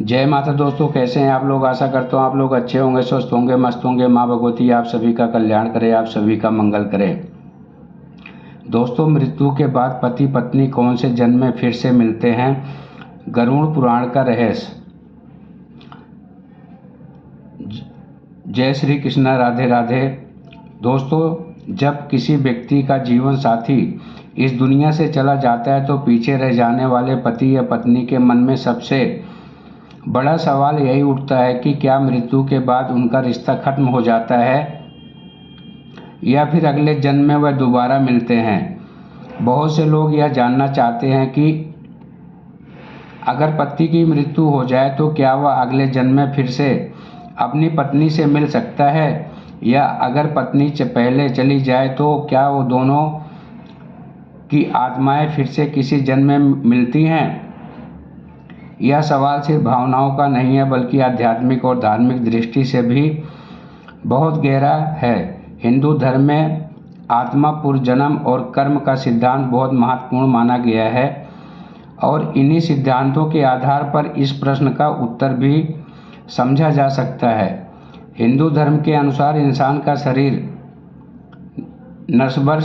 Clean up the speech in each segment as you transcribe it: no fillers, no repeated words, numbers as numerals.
जय माता दोस्तों, कैसे हैं आप लोग। आशा करता हूँ आप लोग अच्छे होंगे, स्वस्थ होंगे, मस्त होंगे। माँ भगवती आप सभी का कल्याण करे, आप सभी का मंगल करे। दोस्तों, मृत्यु के बाद पति पत्नी कौन से जन्म में फिर से मिलते हैं, गरुड़ पुराण का रहस्य। जय श्री कृष्ण, राधे राधे। दोस्तों, जब किसी व्यक्ति का जीवन साथी इस दुनिया से चला जाता है तो पीछे रह जाने वाले पति या पत्नी के मन में सबसे बड़ा सवाल यही उठता है कि क्या मृत्यु के बाद उनका रिश्ता खत्म हो जाता है या फिर अगले जन्म में वह दोबारा मिलते हैं। बहुत से लोग यह जानना चाहते हैं कि अगर पति की मृत्यु हो जाए तो क्या वह अगले जन्म में फिर से अपनी पत्नी से मिल सकता है, या अगर पत्नी पहले चली जाए तो क्या वो दोनों की आत्माएं फिर से किसी जन्म में मिलती हैं। यह सवाल सिर्फ भावनाओं का नहीं है बल्कि आध्यात्मिक और धार्मिक दृष्टि से भी बहुत गहरा है। हिंदू धर्म में आत्मा पुनर्जन्म और कर्म का सिद्धांत बहुत महत्वपूर्ण माना गया है और इन्हीं सिद्धांतों के आधार पर इस प्रश्न का उत्तर भी समझा जा सकता है। हिंदू धर्म के अनुसार इंसान का शरीर नश्वर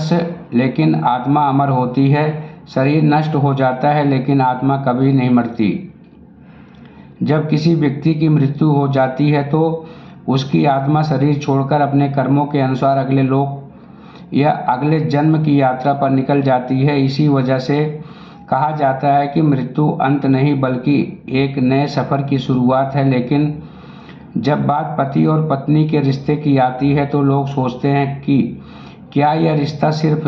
लेकिन आत्मा अमर होती है। शरीर नष्ट हो जाता है लेकिन आत्मा कभी नहीं मरती। जब किसी व्यक्ति की मृत्यु हो जाती है तो उसकी आत्मा शरीर छोड़कर अपने कर्मों के अनुसार अगले लोक या अगले जन्म की यात्रा पर निकल जाती है। इसी वजह से कहा जाता है कि मृत्यु अंत नहीं बल्कि एक नए सफ़र की शुरुआत है। लेकिन जब बात पति और पत्नी के रिश्ते की आती है तो लोग सोचते हैं कि क्या यह रिश्ता सिर्फ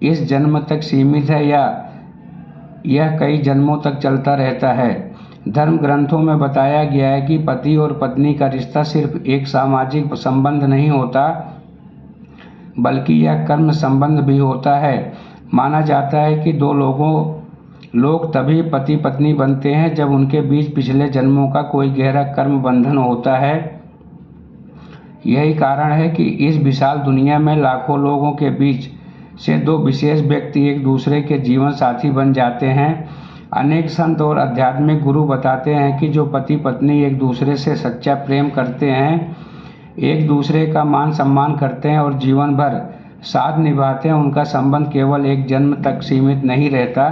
इस जन्म तक सीमित है या यह कई जन्मों तक चलता रहता है। धर्म ग्रंथों में बताया गया है कि पति और पत्नी का रिश्ता सिर्फ एक सामाजिक संबंध नहीं होता बल्कि यह कर्म संबंध भी होता है। माना जाता है कि दो लोग तभी पति पत्नी बनते हैं जब उनके बीच पिछले जन्मों का कोई गहरा कर्म बंधन होता है। यही कारण है कि इस विशाल दुनिया में लाखों लोगों के बीच से दो विशेष व्यक्ति एक दूसरे के जीवन साथी बन जाते हैं। अनेक संत और आध्यात्मिक गुरु बताते हैं कि जो पति पत्नी एक दूसरे से सच्चा प्रेम करते हैं, एक दूसरे का मान सम्मान करते हैं और जीवन भर साथ निभाते हैं, उनका संबंध केवल एक जन्म तक सीमित नहीं रहता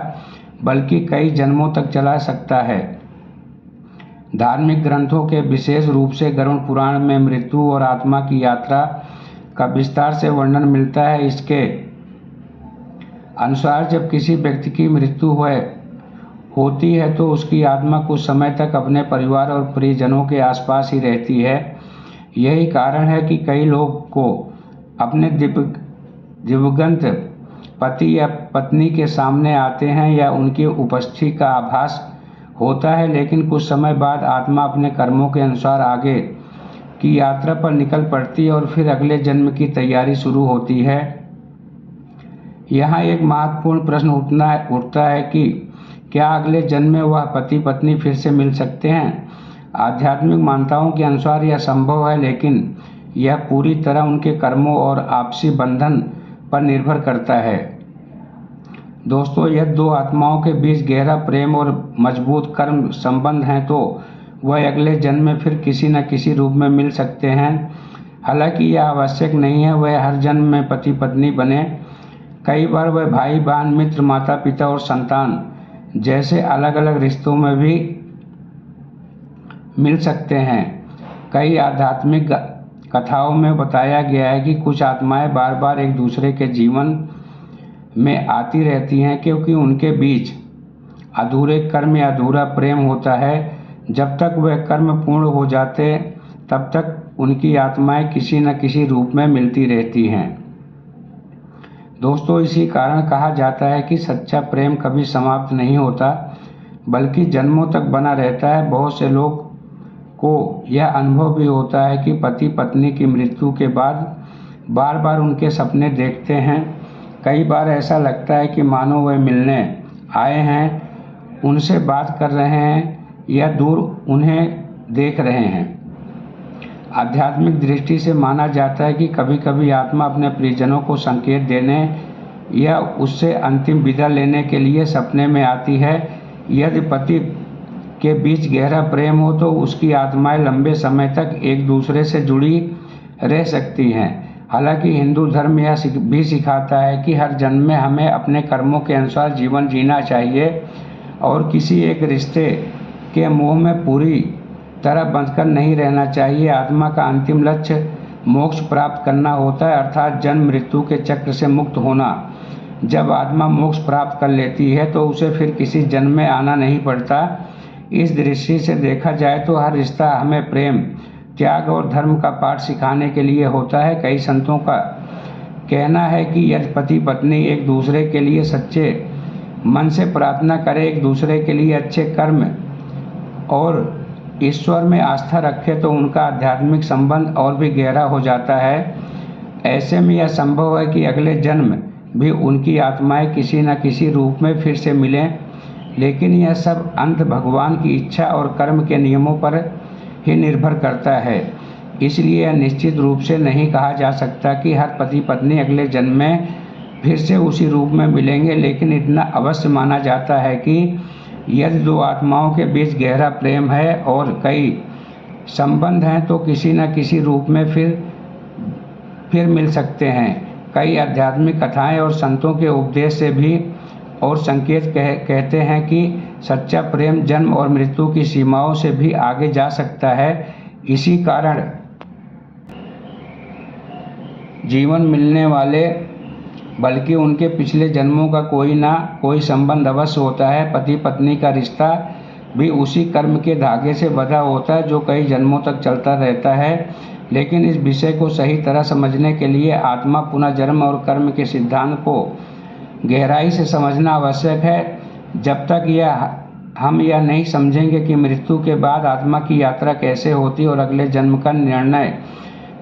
बल्कि कई जन्मों तक चला सकता है। धार्मिक ग्रंथों के विशेष रूप से गरुड़ पुराण में मृत्यु और आत्मा की यात्रा का विस्तार से वर्णन मिलता है। इसके अनुसार जब किसी व्यक्ति की मृत्यु होती है तो उसकी आत्मा कुछ समय तक अपने परिवार और परिजनों के आसपास ही रहती है। यही कारण है कि कई लोग को अपने दिवंगत पति या पत्नी के सामने आते हैं या उनकी उपस्थिति का आभास होता है, लेकिन कुछ समय बाद आत्मा अपने कर्मों के अनुसार आगे की यात्रा पर निकल पड़ती है और फिर अगले जन्म की तैयारी शुरू होती है। यहाँ एक महत्वपूर्ण प्रश्न उठता है कि क्या अगले जन्म में वह पति पत्नी फिर से मिल सकते हैं। आध्यात्मिक मान्यताओं के अनुसार यह संभव है, लेकिन यह पूरी तरह उनके कर्मों और आपसी बंधन पर निर्भर करता है। दोस्तों, यदि दो आत्माओं के बीच गहरा प्रेम और मजबूत कर्म संबंध हैं तो वह अगले जन्म में फिर किसी न किसी रूप में मिल सकते हैं। हालांकि यह आवश्यक नहीं है वह हर जन्म में पति पत्नी बने। कई बार वह भाई बहन, मित्र, माता पिता और संतान जैसे अलग अलग रिश्तों में भी मिल सकते हैं। कई आध्यात्मिक कथाओं में बताया गया है कि कुछ आत्माएं बार बार एक दूसरे के जीवन में आती रहती हैं क्योंकि उनके बीच अधूरे कर्म या अधूरा प्रेम होता है। जब तक वह कर्म पूर्ण हो जाते तब तक उनकी आत्माएं किसी न किसी रूप में मिलती रहती हैं। दोस्तों, इसी कारण कहा जाता है कि सच्चा प्रेम कभी समाप्त नहीं होता बल्कि जन्मों तक बना रहता है। बहुत से लोग को यह अनुभव भी होता है कि पति पत्नी की मृत्यु के बाद बार बार उनके सपने देखते हैं। कई बार ऐसा लगता है कि मानो वह मिलने आए हैं, उनसे बात कर रहे हैं या दूर उन्हें देख रहे हैं। आध्यात्मिक दृष्टि से माना जाता है कि कभी कभी आत्मा अपने परिजनों को संकेत देने या उससे अंतिम विदा लेने के लिए सपने में आती है। यदि पति के बीच गहरा प्रेम हो तो उसकी आत्माएं लंबे समय तक एक दूसरे से जुड़ी रह सकती हैं। हालांकि हिंदू धर्म यह भी सिखाता है कि हर जन्म में हमें अपने कर्मों के अनुसार जीवन जीना चाहिए और किसी एक रिश्ते के मोह में पूरी तरह बंधकर नहीं रहना चाहिए। आत्मा का अंतिम लक्ष्य मोक्ष प्राप्त करना होता है, अर्थात जन्म मृत्यु के चक्र से मुक्त होना। जब आत्मा मोक्ष प्राप्त कर लेती है तो उसे फिर किसी जन्म में आना नहीं पड़ता। इस दृष्टि से देखा जाए तो हर रिश्ता हमें प्रेम, त्याग और धर्म का पाठ सिखाने के लिए होता है। कई संतों का कहना है कि यदि पति पत्नी एक दूसरे के लिए सच्चे मन से प्रार्थना करें, एक दूसरे के लिए अच्छे कर्म और ईश्वर में आस्था रखें तो उनका आध्यात्मिक संबंध और भी गहरा हो जाता है। ऐसे में यह संभव है कि अगले जन्म भी उनकी आत्माएं किसी न किसी रूप में फिर से मिलें, लेकिन यह सब अंत भगवान की इच्छा और कर्म के नियमों पर ही निर्भर करता है। इसलिए यह निश्चित रूप से नहीं कहा जा सकता कि हर पति पत्नी अगले जन्म में फिर से उसी रूप में मिलेंगे, लेकिन इतना अवश्य माना जाता है कि यदि दो आत्माओं के बीच गहरा प्रेम है और कई संबंध हैं तो किसी न किसी रूप में फिर मिल सकते हैं। कई आध्यात्मिक कथाएं और संतों के उपदेश से भी और संकेत कहते हैं कि सच्चा प्रेम जन्म और मृत्यु की सीमाओं से भी आगे जा सकता है। इसी कारण जीवन मिलने वाले बल्कि उनके पिछले जन्मों का कोई ना कोई संबंध अवश्य होता है। पति पत्नी का रिश्ता भी उसी कर्म के धागे से बंधा होता है जो कई जन्मों तक चलता रहता है। लेकिन इस विषय को सही तरह समझने के लिए आत्मा पुनर्जन्म और कर्म के सिद्धांत को गहराई से समझना आवश्यक है। जब तक हम यह नहीं समझेंगे कि मृत्यु के बाद आत्मा की यात्रा कैसे होती है और अगले जन्म का निर्णय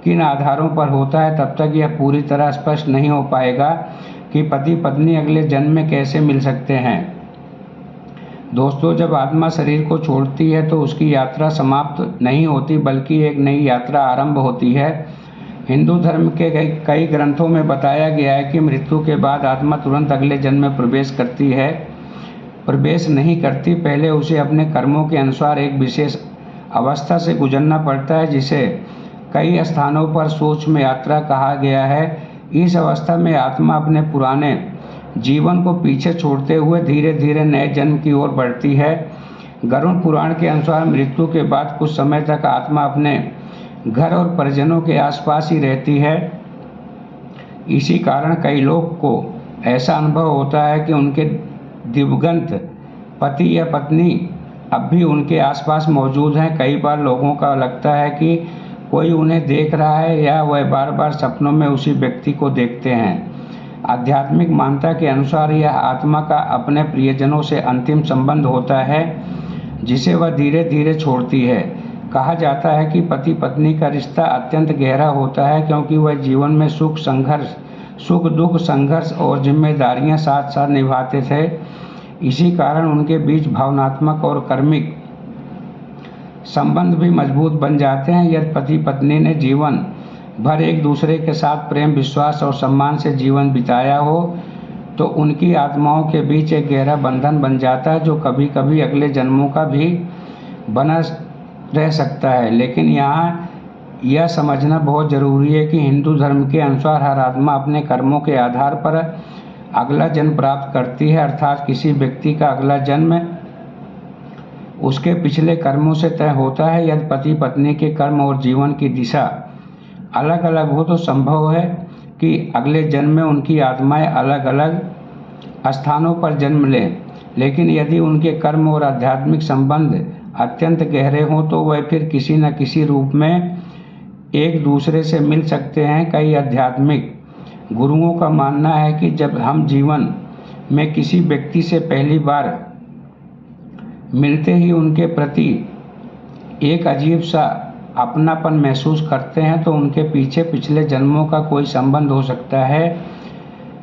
किन आधारों पर होता है, तब तक यह पूरी तरह स्पष्ट नहीं हो पाएगा कि पति पत्नी अगले जन्म में कैसे मिल सकते हैं। दोस्तों, जब आत्मा शरीर को छोड़ती है तो उसकी यात्रा समाप्त नहीं होती बल्कि एक नई यात्रा आरंभ होती है। हिंदू धर्म के कई ग्रंथों में बताया गया है कि मृत्यु के बाद आत्मा तुरंत अगले जन्म में प्रवेश नहीं करती। पहले उसे अपने कर्मों के अनुसार एक विशेष अवस्था से गुजरना पड़ता है, जिसे कई स्थानों पर सूक्ष्म यात्रा कहा गया है। इस अवस्था में आत्मा अपने पुराने जीवन को पीछे छोड़ते हुए धीरे धीरे नए जन्म की ओर बढ़ती है। गरुड़ पुराण के अनुसार मृत्यु के बाद कुछ समय तक आत्मा अपने घर और परिजनों के आसपास ही रहती है। इसी कारण कई लोग को ऐसा अनुभव होता है कि उनके दिवंगत पति या पत्नी अब भी उनके आसपास मौजूद हैं। कई बार लोगों का लगता है कि कोई उन्हें देख रहा है या वह बार बार सपनों में उसी व्यक्ति को देखते हैं। आध्यात्मिक मान्यता के अनुसार यह आत्मा का अपने प्रियजनों से अंतिम संबंध होता है, जिसे वह धीरे धीरे छोड़ती है। कहा जाता है कि पति पत्नी का रिश्ता अत्यंत गहरा होता है क्योंकि वह जीवन में सुख दुख संघर्ष और जिम्मेदारियां साथ साथ निभाते थे। इसी कारण उनके बीच भावनात्मक और कर्मिक संबंध भी मजबूत बन जाते हैं। यदि पति पत्नी ने जीवन भर एक दूसरे के साथ प्रेम, विश्वास और सम्मान से जीवन बिताया हो तो उनकी आत्माओं के बीच एक गहरा बंधन बन जाता है जो कभी कभी अगले जन्मों का भी बना रह सकता है। लेकिन यहाँ यह समझना बहुत ज़रूरी है कि हिंदू धर्म के अनुसार हर आत्मा अपने कर्मों के आधार पर अगला जन्म प्राप्त करती है, अर्थात किसी व्यक्ति का अगला जन्म उसके पिछले कर्मों से तय होता है। यदि पति पत्नी के कर्म और जीवन की दिशा अलग अलग हो तो संभव है कि अगले जन्म में उनकी आत्माएं अलग अलग स्थानों पर जन्म लें। लेकिन यदि उनके कर्म और आध्यात्मिक संबंध अत्यंत गहरे हों तो वह फिर किसी न किसी रूप में एक दूसरे से मिल सकते हैं। कई आध्यात्मिक गुरुओं का मानना है कि जब हम जीवन में किसी व्यक्ति से पहली बार मिलते ही उनके प्रति एक अजीब सा अपनापन महसूस करते हैं तो उनके पीछे पिछले जन्मों का कोई संबंध हो सकता है।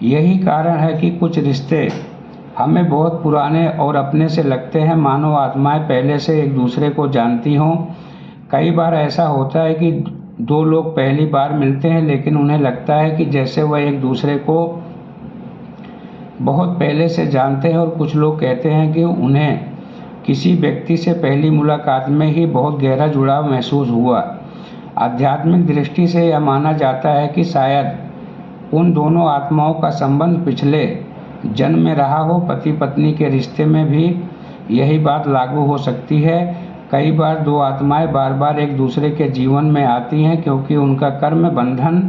यही कारण है कि कुछ रिश्ते हमें बहुत पुराने और अपने से लगते हैं, मानो आत्माएं पहले से एक दूसरे को जानती हों। कई बार ऐसा होता है कि दो लोग पहली बार मिलते हैं लेकिन उन्हें लगता है कि जैसे वह एक दूसरे को बहुत पहले से जानते हैं, और कुछ लोग कहते हैं कि उन्हें किसी व्यक्ति से पहली मुलाकात में ही बहुत गहरा जुड़ाव महसूस हुआ। आध्यात्मिक दृष्टि से यह माना जाता है कि शायद उन दोनों आत्माओं का संबंध पिछले जन्म में रहा हो। पति पत्नी के रिश्ते में भी यही बात लागू हो सकती है। कई बार दो आत्माएं बार बार एक दूसरे के जीवन में आती हैं क्योंकि उनका कर्म बंधन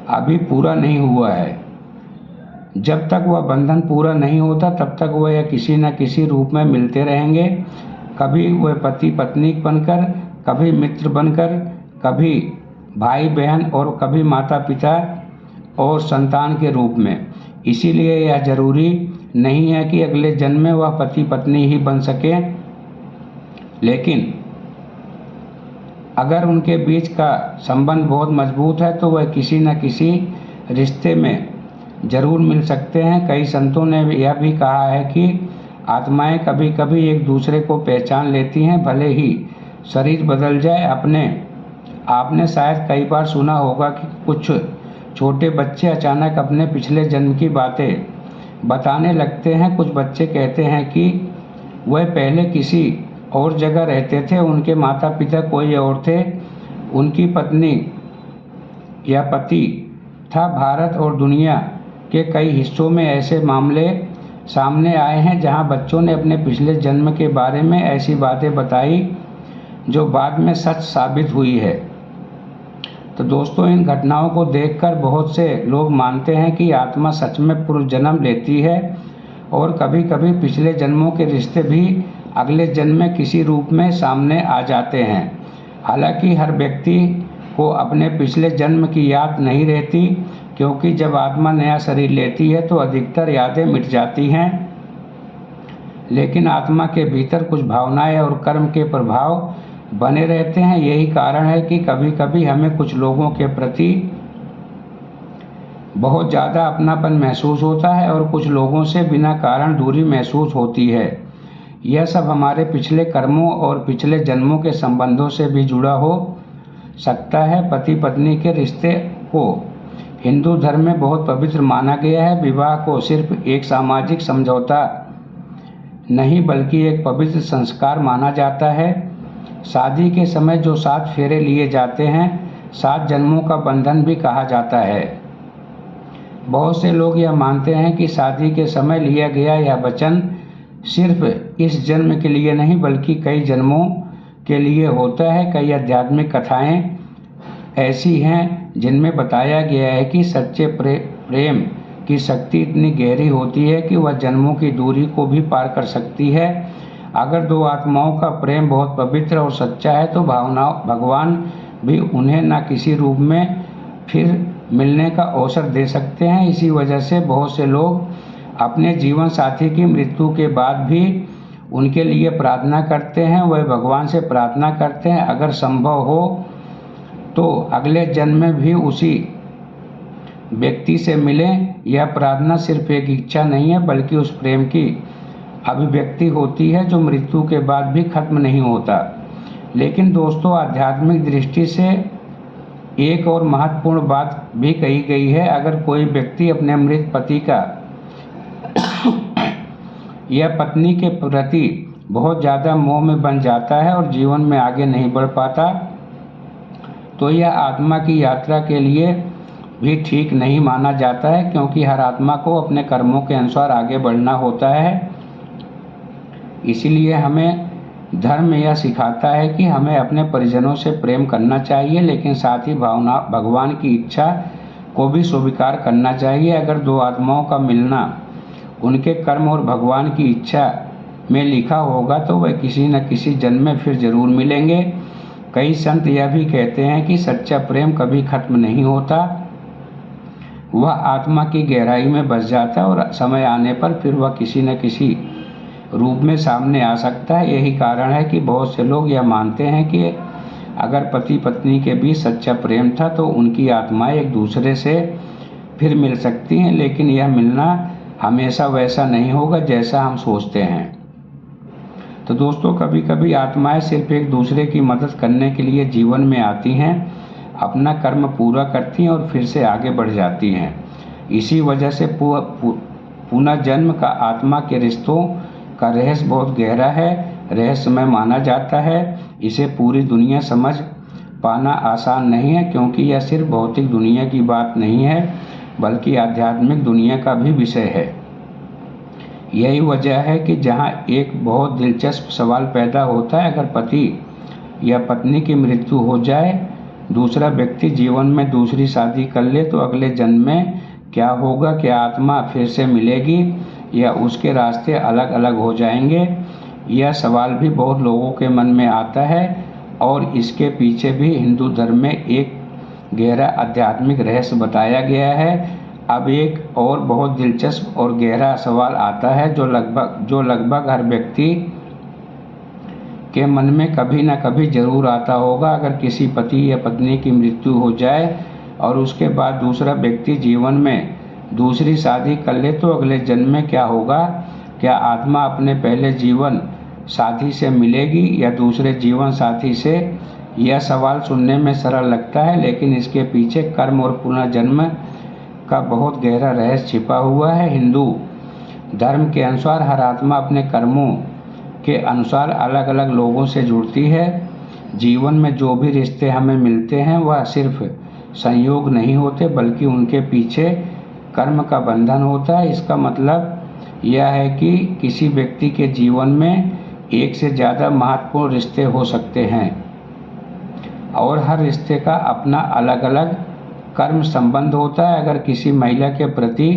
अभी पूरा नहीं हुआ है। जब तक वह बंधन पूरा नहीं होता तब तक वह किसी न किसी रूप में मिलते रहेंगे। कभी वह पति पत्नी बनकर, कभी मित्र बनकर, कभी भाई बहन और कभी माता पिता और संतान के रूप में। इसीलिए यह जरूरी नहीं है कि अगले जन्म में वह पति पत्नी ही बन सके, लेकिन अगर उनके बीच का संबंध बहुत मजबूत है तो वह किसी न किसी रिश्ते में जरूर मिल सकते हैं। कई संतों ने यह भी कहा है कि आत्माएं कभी कभी एक दूसरे को पहचान लेती हैं, भले ही शरीर बदल जाए। आपने शायद कई बार सुना होगा कि कुछ छोटे बच्चे अचानक अपने पिछले जन्म की बातें बताने लगते हैं। कुछ बच्चे कहते हैं कि वह पहले किसी और जगह रहते थे, उनके माता पिता कोई और थे, उनकी पत्नी या पति था। भारत और दुनिया के कई हिस्सों में ऐसे मामले सामने आए हैं जहां बच्चों ने अपने पिछले जन्म के बारे में ऐसी बातें बताई जो बाद में सच साबित हुई है। तो दोस्तों, इन घटनाओं को देखकर बहुत से लोग मानते हैं कि आत्मा सच में पूर्व जन्म लेती है और कभी कभी पिछले जन्मों के रिश्ते भी अगले जन्म में किसी रूप में सामने आ जाते हैं। हालांकि हर व्यक्ति को अपने पिछले जन्म की याद नहीं रहती, क्योंकि जब आत्मा नया शरीर लेती है तो अधिकतर यादें मिट जाती हैं, लेकिन आत्मा के भीतर कुछ भावनाएं और कर्म के प्रभाव बने रहते हैं। यही कारण है कि कभी कभी हमें कुछ लोगों के प्रति बहुत ज़्यादा अपनापन महसूस होता है और कुछ लोगों से बिना कारण दूरी महसूस होती है। यह सब हमारे पिछले कर्मों और पिछले जन्मों के संबंधों से भी जुड़ा हो सकता है। पति पत्नी के रिश्ते को हिंदू धर्म में बहुत पवित्र माना गया है। विवाह को सिर्फ एक सामाजिक समझौता नहीं बल्कि एक पवित्र संस्कार माना जाता है। शादी के समय जो 7 फेरे लिए जाते हैं 7 जन्मों का बंधन भी कहा जाता है। बहुत से लोग यह मानते हैं कि शादी के समय लिया गया यह वचन सिर्फ इस जन्म के लिए नहीं बल्कि कई जन्मों के लिए होता है। कई आध्यात्मिक कथाएं ऐसी हैं जिनमें बताया गया है कि सच्चे प्रेम की शक्ति इतनी गहरी होती है कि वह जन्मों की दूरी को भी पार कर सकती है। अगर दो आत्माओं का प्रेम बहुत पवित्र और सच्चा है तो भगवान भी उन्हें न किसी रूप में फिर मिलने का अवसर दे सकते हैं। इसी वजह से बहुत से लोग अपने जीवन साथी की मृत्यु के बाद भी उनके लिए प्रार्थना करते हैं। वह भगवान से प्रार्थना करते हैं अगर संभव हो तो अगले जन्म में भी उसी व्यक्ति से मिलें। यह प्रार्थना सिर्फ एक इच्छा नहीं है बल्कि उस प्रेम की अभिव्यक्ति होती है जो मृत्यु के बाद भी खत्म नहीं होता। लेकिन दोस्तों, आध्यात्मिक दृष्टि से एक और महत्वपूर्ण बात भी कही गई है। अगर कोई व्यक्ति अपने मृत पति का या पत्नी के प्रति बहुत ज़्यादा मोह में बन जाता है और जीवन में आगे नहीं बढ़ पाता तो यह आत्मा की यात्रा के लिए भी ठीक नहीं माना जाता है, क्योंकि हर आत्मा को अपने कर्मों के अनुसार आगे बढ़ना होता है। इसीलिए हमें धर्म यह सिखाता है कि हमें अपने परिजनों से प्रेम करना चाहिए, लेकिन साथ ही भगवान की इच्छा को भी स्वीकार करना चाहिए। अगर दो आत्माओं का मिलना उनके कर्म और भगवान की इच्छा में लिखा होगा तो वह किसी न किसी जन्म में फिर जरूर मिलेंगे। कई संत यह भी कहते हैं कि सच्चा प्रेम कभी खत्म नहीं होता, वह आत्मा की गहराई में बस जाता है और समय आने पर फिर वह किसी न किसी रूप में सामने आ सकता है। यही कारण है कि बहुत से लोग यह मानते हैं कि अगर पति पत्नी के बीच सच्चा प्रेम था तो उनकी आत्माएं एक दूसरे से फिर मिल सकती हैं, लेकिन यह मिलना हमेशा वैसा नहीं होगा जैसा हम सोचते हैं। तो दोस्तों, कभी कभी आत्माएं सिर्फ एक दूसरे की मदद करने के लिए जीवन में आती हैं, अपना कर्म पूरा करती हैं और फिर से आगे बढ़ जाती हैं। इसी वजह से पुनर्जन्म का आत्मा के रिश्तों का रहस्य बहुत गहरा है, रहस्यमय माना जाता है। इसे पूरी दुनिया समझ पाना आसान नहीं है, क्योंकि यह सिर्फ भौतिक दुनिया की बात नहीं है बल्कि आध्यात्मिक दुनिया का भी विषय है। यही वजह है कि जहां एक बहुत दिलचस्प सवाल पैदा होता है, अगर पति या पत्नी की मृत्यु हो जाए, दूसरा व्यक्ति जीवन में दूसरी शादी कर ले, तो अगले जन्म में क्या होगा? क्या आत्मा फिर से मिलेगी या उसके रास्ते अलग अलग हो जाएंगे? यह सवाल भी बहुत लोगों के मन में आता है और इसके पीछे भी हिंदू धर्म में एक गहरा आध्यात्मिक रहस्य बताया गया है। अब एक और बहुत दिलचस्प और गहरा सवाल आता है जो लगभग हर व्यक्ति के मन में कभी न कभी जरूर आता होगा। अगर किसी पति या पत्नी की मृत्यु हो जाए और उसके बाद दूसरा व्यक्ति जीवन में दूसरी शादी कर ले, तो अगले जन्म में क्या होगा? क्या आत्मा अपने पहले जीवन साथी से मिलेगी या दूसरे जीवन साथी से? यह सवाल सुनने में सरल लगता है, लेकिन इसके पीछे कर्म और पुनर्जन्म का बहुत गहरा रहस्य छिपा हुआ है। हिंदू धर्म के अनुसार हर आत्मा अपने कर्मों के अनुसार अलग अलग लोगों से जुड़ती है। जीवन में जो भी रिश्ते हमें मिलते हैं वह सिर्फ संयोग नहीं होते, बल्कि उनके पीछे कर्म का बंधन होता है। इसका मतलब यह है कि किसी व्यक्ति के जीवन में एक से ज़्यादा महत्वपूर्ण रिश्ते हो सकते हैं और हर रिश्ते का अपना अलग अलग कर्म संबंध होता है। अगर किसी महिला के प्रति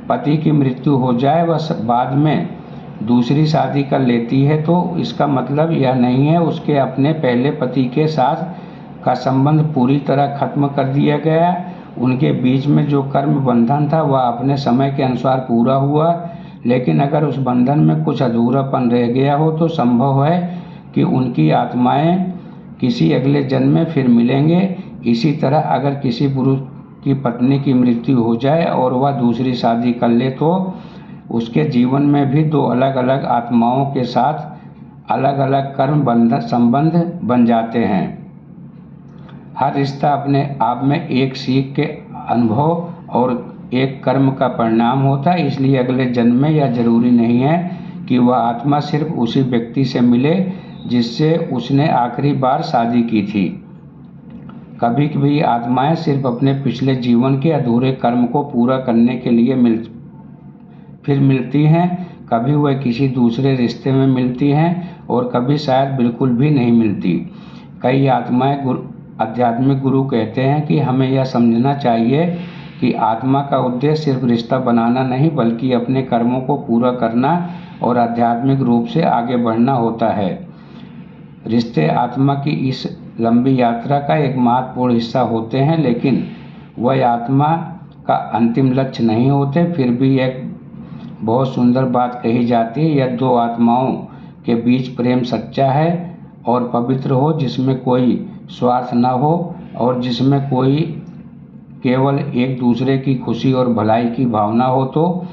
पति की मृत्यु हो जाए, वह बाद में दूसरी शादी कर लेती है, तो इसका मतलब यह नहीं है उसके अपने पहले पति के साथ का संबंध पूरी तरह खत्म कर दिया गया। उनके बीच में जो कर्म बंधन था वह अपने समय के अनुसार पूरा हुआ, लेकिन अगर उस बंधन में कुछ अधूरापन रह गया हो तो संभव है कि उनकी आत्माएं किसी अगले जन्म में फिर मिलेंगे। इसी तरह अगर किसी पुरुष की पत्नी की मृत्यु हो जाए और वह दूसरी शादी कर ले, तो उसके जीवन में भी दो अलग अलग आत्माओं के साथ अलग अलग कर्म बंधन संबंध बन जाते हैं। हर रिश्ता अपने आप में एक सीख के अनुभव और एक कर्म का परिणाम होता है, इसलिए अगले जन्म में यह जरूरी नहीं है कि वह आत्मा सिर्फ उसी व्यक्ति से मिले जिससे उसने आखिरी बार शादी की थी। कभी कभी आत्माएं सिर्फ अपने पिछले जीवन के अधूरे कर्म को पूरा करने के लिए फिर मिलती हैं। कभी वह किसी दूसरे रिश्ते में मिलती हैं और कभी शायद बिल्कुल भी नहीं मिलती। कई आत्माएं आध्यात्मिक गुरु कहते हैं कि हमें यह समझना चाहिए कि आत्मा का उद्देश्य सिर्फ रिश्ता बनाना नहीं, बल्कि अपने कर्मों को पूरा करना और आध्यात्मिक रूप से आगे बढ़ना होता है। रिश्ते आत्मा की इस लंबी यात्रा का एक महत्वपूर्ण हिस्सा होते हैं, लेकिन वह आत्मा का अंतिम लक्ष्य नहीं होते। फिर भी एक बहुत सुंदर बात कही जाती है, यह दो आत्माओं के बीच प्रेम सच्चा है और पवित्र हो, जिसमें कोई स्वार्थ न हो और जिसमें कोई केवल एक दूसरे की खुशी और भलाई की भावना हो, तो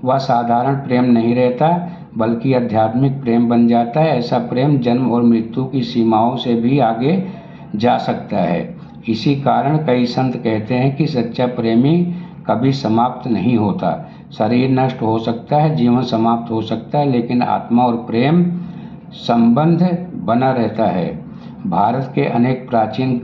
वह साधारण प्रेम नहीं रहता बल्कि आध्यात्मिक प्रेम बन जाता है। ऐसा प्रेम जन्म और मृत्यु की सीमाओं से भी आगे जा सकता है। इसी कारण कई संत कहते हैं कि सच्चा प्रेमी कभी समाप्त नहीं होता। शरीर नष्ट हो सकता है, जीवन समाप्त हो सकता है, लेकिन आत्मा और प्रेम संबंध बना रहता है। भारत के अनेक प्राचीन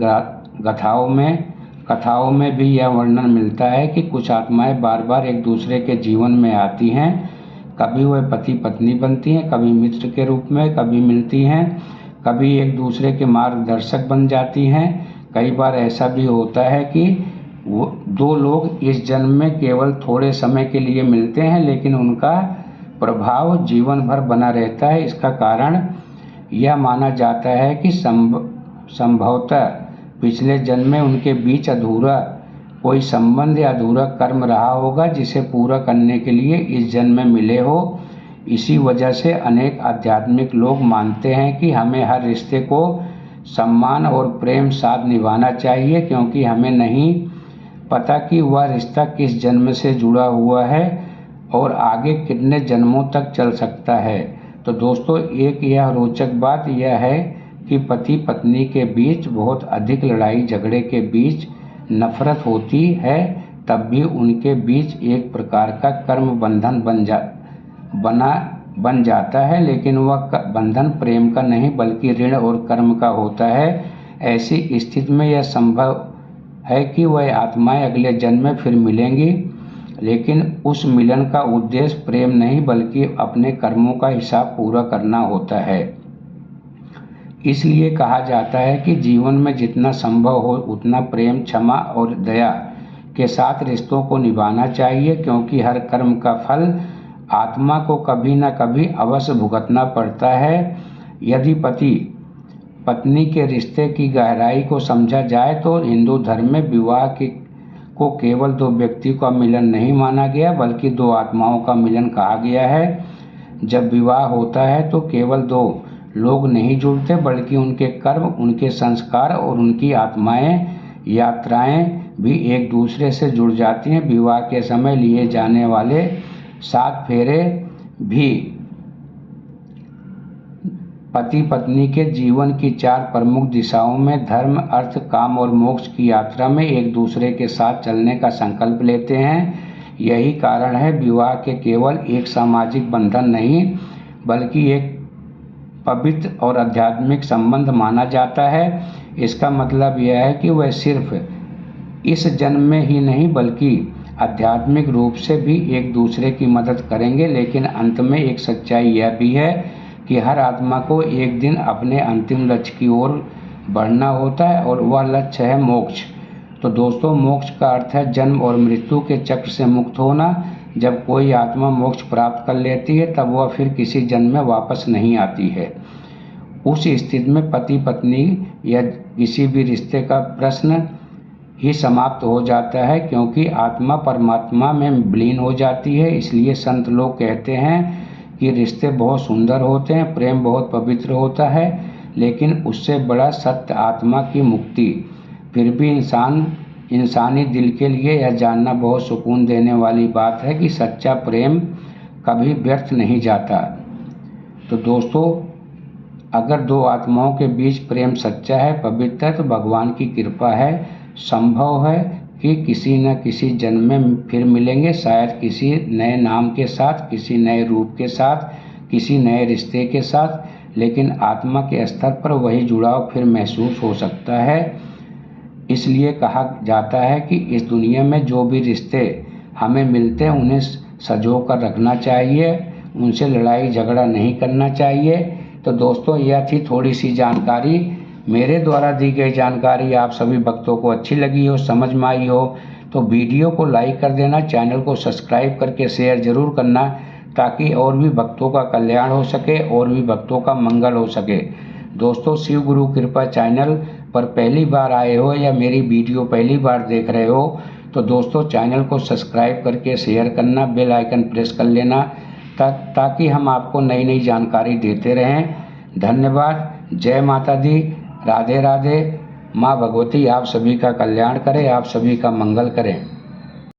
कथाओं में भी यह वर्णन मिलता है कि कुछ आत्माएं बार बार एक दूसरे के जीवन में आती हैं। कभी वह पति पत्नी बनती हैं, कभी मित्र के रूप में, कभी मिलती हैं, कभी एक दूसरे के मार्गदर्शक बन जाती हैं। कई बार ऐसा भी होता है कि वो दो लोग इस जन्म में केवल थोड़े समय के लिए मिलते हैं, लेकिन उनका प्रभाव जीवन भर बना रहता है। इसका कारण यह माना जाता है कि संभवतः पिछले जन्म में उनके बीच अधूरा कोई संबंध या अधूरा कर्म रहा होगा, जिसे पूरा करने के लिए इस जन्म में मिले हो। इसी वजह से अनेक आध्यात्मिक लोग मानते हैं कि हमें हर रिश्ते को सम्मान और प्रेम साथ निभाना चाहिए, क्योंकि हमें नहीं पता कि वह रिश्ता किस जन्म से जुड़ा हुआ है और आगे कितने जन्मों तक चल सकता है। तो दोस्तों, एक यह रोचक बात यह है कि पति पत्नी के बीच बहुत अधिक लड़ाई झगड़े के बीच नफरत होती है, तब भी उनके बीच एक प्रकार का कर्म बंधन बन जाता है, लेकिन वह बंधन प्रेम का नहीं बल्कि ऋण और कर्म का होता है। ऐसी स्थिति में यह संभव है कि वह आत्माएं अगले जन्म में फिर मिलेंगी, लेकिन उस मिलन का उद्देश्य प्रेम नहीं बल्कि अपने कर्मों का हिसाब पूरा करना होता है। इसलिए कहा जाता है कि जीवन में जितना संभव हो उतना प्रेम, क्षमा और दया के साथ रिश्तों को निभाना चाहिए, क्योंकि हर कर्म का फल आत्मा को कभी न कभी अवश्य भुगतना पड़ता है। यदि पति पत्नी के रिश्ते की गहराई को समझा जाए तो हिंदू धर्म में विवाह को केवल दो व्यक्तियों का मिलन नहीं माना गया बल्कि दो आत्माओं का मिलन कहा गया है। जब विवाह होता है तो केवल दो लोग नहीं जुड़ते बल्कि उनके कर्म, उनके संस्कार और उनकी आत्माएं, यात्राएं भी एक दूसरे से जुड़ जाती हैं। विवाह के समय लिए जाने वाले 7 फेरे भी पति पत्नी के जीवन की 4 प्रमुख दिशाओं में धर्म, अर्थ, काम और मोक्ष की यात्रा में एक दूसरे के साथ चलने का संकल्प लेते हैं। यही कारण है विवाह के केवल एक सामाजिक बंधन नहीं बल्कि एक पवित्र और आध्यात्मिक संबंध माना जाता है। इसका मतलब यह है कि वह सिर्फ इस जन्म में ही नहीं बल्कि आध्यात्मिक रूप से भी एक दूसरे की मदद करेंगे। लेकिन अंत में एक सच्चाई यह भी है कि हर आत्मा को एक दिन अपने अंतिम लक्ष्य की ओर बढ़ना होता है और वह लक्ष्य है मोक्ष। तो दोस्तों, मोक्ष का अर्थ है जन्म और मृत्यु के चक्र से मुक्त होना। जब कोई आत्मा मोक्ष प्राप्त कर लेती है तब वह फिर किसी जन्म में वापस नहीं आती है। उस स्थिति में पति पत्नी या किसी भी रिश्ते का प्रश्न ही समाप्त हो जाता है, क्योंकि आत्मा परमात्मा में विलीन हो जाती है। इसलिए संत लोग कहते हैं कि रिश्ते बहुत सुंदर होते हैं, प्रेम बहुत पवित्र होता है, लेकिन उससे बड़ा सत्य आत्मा की मुक्ति। फिर भी इंसानी दिल के लिए यह जानना बहुत सुकून देने वाली बात है कि सच्चा प्रेम कभी व्यर्थ नहीं जाता। तो दोस्तों, अगर दो आत्माओं के बीच प्रेम सच्चा है, पवित्र है, तो भगवान की कृपा है, संभव है कि किसी न किसी जन्म में फिर मिलेंगे, शायद किसी नए नाम के साथ, किसी नए रूप के साथ, किसी नए रिश्ते के साथ, लेकिन आत्मा के स्तर पर वही जुड़ाव फिर महसूस हो सकता है। इसलिए कहा जाता है कि इस दुनिया में जो भी रिश्ते हमें मिलते हैं उन्हें संजो कर रखना चाहिए, उनसे लड़ाई झगड़ा नहीं करना चाहिए। तो दोस्तों, यह थी थोड़ी सी जानकारी। मेरे द्वारा दी गई जानकारी आप सभी भक्तों को अच्छी लगी हो, समझ में आई हो तो वीडियो को लाइक कर देना, चैनल को सब्सक्राइब करके शेयर जरूर करना, ताकि और भी भक्तों का कल्याण हो सके और भी भक्तों का मंगल हो सके। दोस्तों, शिव गुरु कृपा चैनल पर पहली बार आए हो या मेरी वीडियो पहली बार देख रहे हो तो दोस्तों चैनल को सब्सक्राइब करके शेयर करना, बेल आइकन प्रेस कर लेना ताकि हम आपको नई नई जानकारी देते रहें। धन्यवाद। जय माता दी। राधे राधे। माँ भगवती आप सभी का कल्याण करे, आप सभी का मंगल करें।